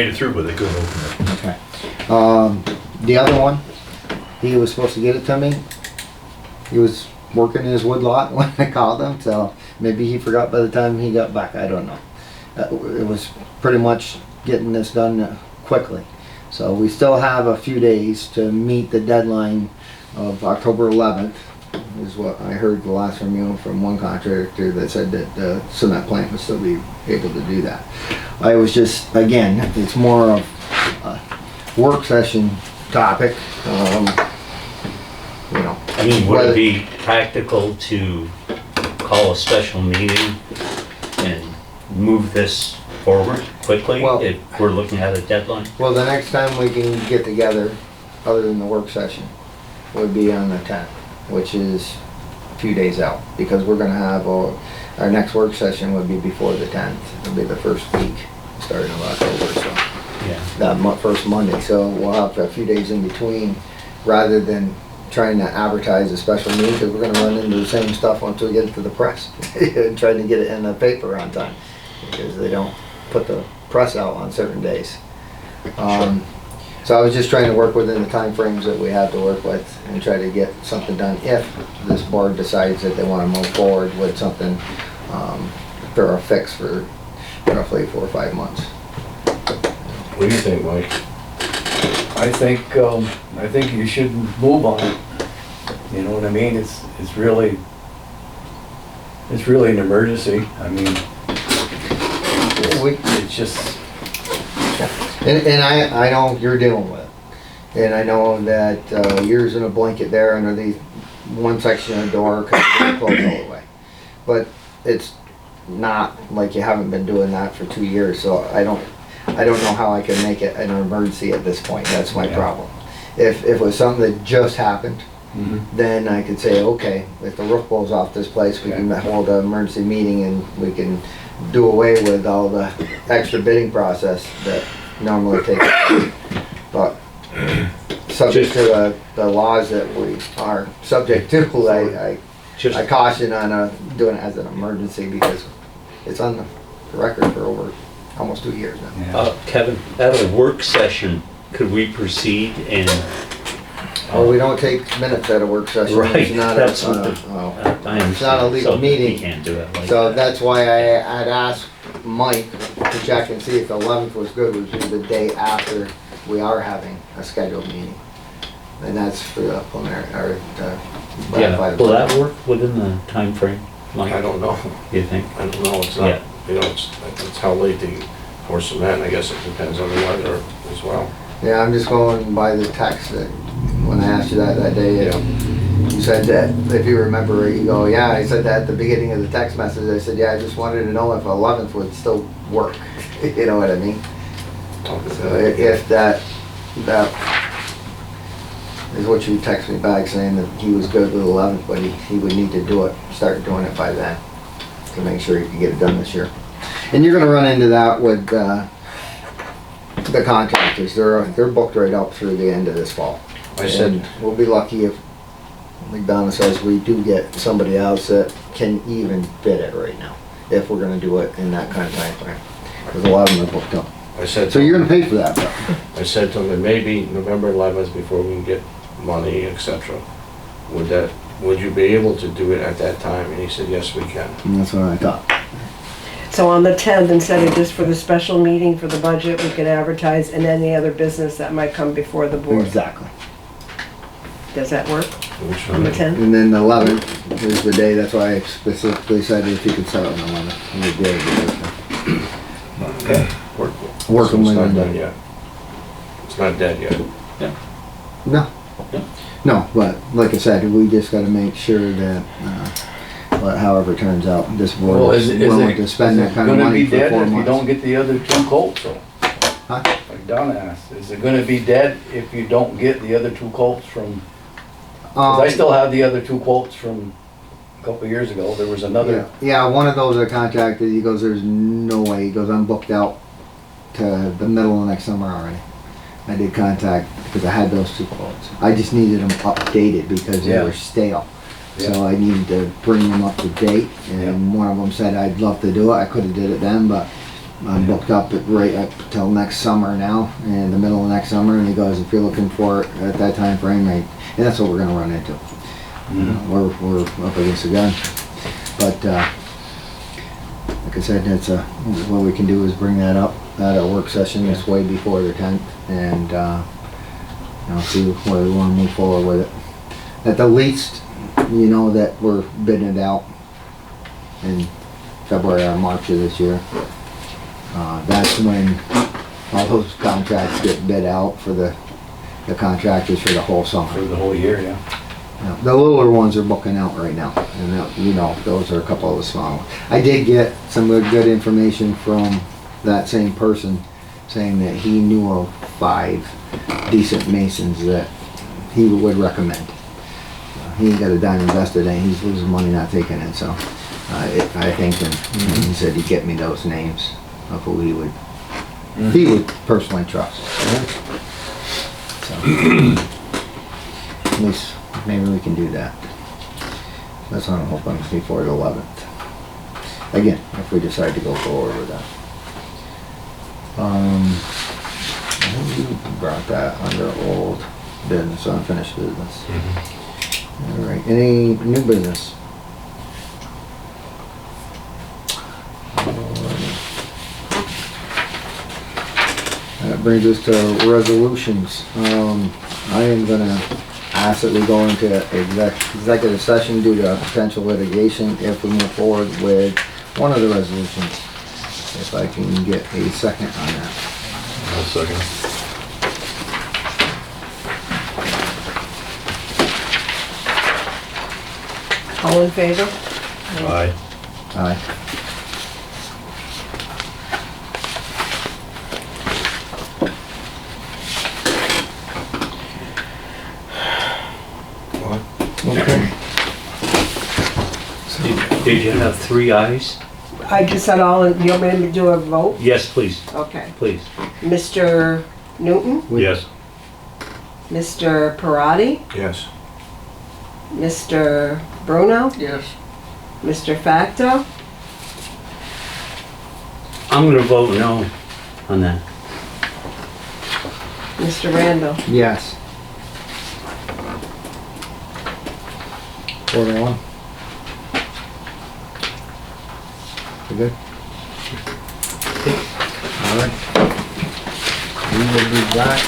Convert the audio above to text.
Made it through with a good opener. Okay. The other one, he was supposed to get it to me. He was working in his wood lot when I called him, so maybe he forgot by the time he got back. I don't know. It was pretty much getting this done quickly. So we still have a few days to meet the deadline of October 11th, is what I heard the last from you from one contractor that said that the cement plant would still be able to do that. I was just, again, it's more of a work session topic. You know, I mean, would it be practical to call a special meeting and move this forward quickly if we're looking at a deadline? well, the next time we can get together, other than the work session, would be on the 10th, which is a few days out, because we're gonna have our next work session would be before the 10th. It'll be the first week, starting of October, so Yeah. that first Monday. So we'll have a few days in between, rather than trying to advertise a special meeting, because we're gonna run into the same stuff until we get it to the press, and trying to get it in the paper on time, because they don't put the press out on certain days. So I was just trying to work within the time frames that we have to work with and try to get something done if this board decides that they want to move forward with something for a fix for roughly 4 or 5 months. What do you think, Mike? I think you should move on it. You know what I mean? It's really an emergency. I mean, it's just. And I know you're dealing with it. And I know that yours in a blanket there under the one section of the door because it's closed all the way. But it's not like you haven't been doing that for 2 years, so I don't know how I can make it an emergency at this point. That's my problem. If it was something that just happened, then I could say, okay, if the roof blows off this place, we can hold an emergency meeting and we can do away with all the extra bidding process that normally takes place. But subject to the laws that we are subject to, I caution on doing it as an emergency, because it's on the record for over almost 2 years now. Kevin, at a work session, could we proceed and... We don't take minutes at a work session. Right, It's not that's it's not a legal meeting. You can't do it like So that. that's why I had asked Mike to check and see if the 11th was good, which is the day after we are having a scheduled meeting. And that's for the preliminary, or Yeah, will that work within the time frame, Mike? I don't know. You think? I don't know, it's not, you know, it's how late they pour cement. I guess it depends on the weather as well. Yeah, I'm just going by the text that, when I asked you that day, you said that, if you remember, you go, yeah, I said that at the beginning of the text message. I said, yeah, I just wanted to know if 11th would still work. You know what I mean? So if that is what you text me back, saying that he was good with 11th, but he would need to start doing it by then, to make sure he could get it done this year. And you're gonna run into that with the contractors. They're booked right up through the end of this fall. I said, And we'll be lucky if, like Donna says, we do get somebody else that can even bid it right now, if we're gonna do it in that kind of time frame. Because a lot of them are booked up. I said. So you're gonna pay for that, though. I said to him that maybe November 11th before we can get money, etc. Would you be able to do it at that time? And he said, yes, we can. And that's what I thought. So on the 10th, instead of just for the special meeting for the budget, we can advertise and any other business that might come before the board. Exactly. Does that work Which on the one? 10th? And then the 11th is the day, that's why I specifically said if you could start on the 11th, you would be able to do it. Okay. Working It's with not them. done yet. It's not dead yet. No. Yeah. No, but like I said, we just gotta make sure that, however it turns out, this board Well, is willing to spend that kind of gonna money be for dead 4 if you months. don't get the other 2 quotes? So, Huh? like Donna asked, is it gonna be dead if you don't get the other 2 quotes from? 'Cause I still have the other 2 quotes from a couple of years ago. There was another. Yeah, one of those I contacted, he goes, there's no way, he goes, I'm booked out to the middle of next summer already. I did contact, because I had those 2 quotes. I just needed them updated because they Yeah. were stale. So Yeah. I needed to bring them up to date, and one of them said, I'd love to do it, I could've did it then, but I'm booked up right up till next summer now, in the middle of next summer, and he goes, if you're looking for it at that time frame, and that's what we're gonna run into. We're up against the gun. But, like I said, that's what we can do is bring that up at a work session this way before the 10th, and, see where we wanna move forward with it. At the least, that we're bidding it out in February or March of this year. That's when all those contracts get bid out for the contractors for the whole summer. For the whole year, yeah. Yeah, the littler ones are booking out right now, and those are a couple of the small ones. I did get some good information from that same person saying that he knew of 5 decent masons that he would recommend. He ain't got a dime invested in it, he's losing money not taking it, so I think he said he'd get me those names of who he would personally trust. So, at least maybe we can do that. That's what I'm hoping before the 11th. Again, if we decide to go forward with that. I think you brought that under old business, unfinished business. All right, any new business? That brings us to resolutions. I am gonna ask that we go into executive session due to potential litigation if we move forward with one of the resolutions. If I can get a second on that. I'll second. All in favor? Aye. Aye. Okay. Did you have 3 ayes? I just said all, you want me to do a vote? Yes, please, Okay. please. Mr. Newton, Yes. Mr. Parati, Yes. Mr. Bruno, Yes. Mr. Facto, I'm gonna vote no on that. Mr. Randall. Yes. 4-1. We good? All right. We will be back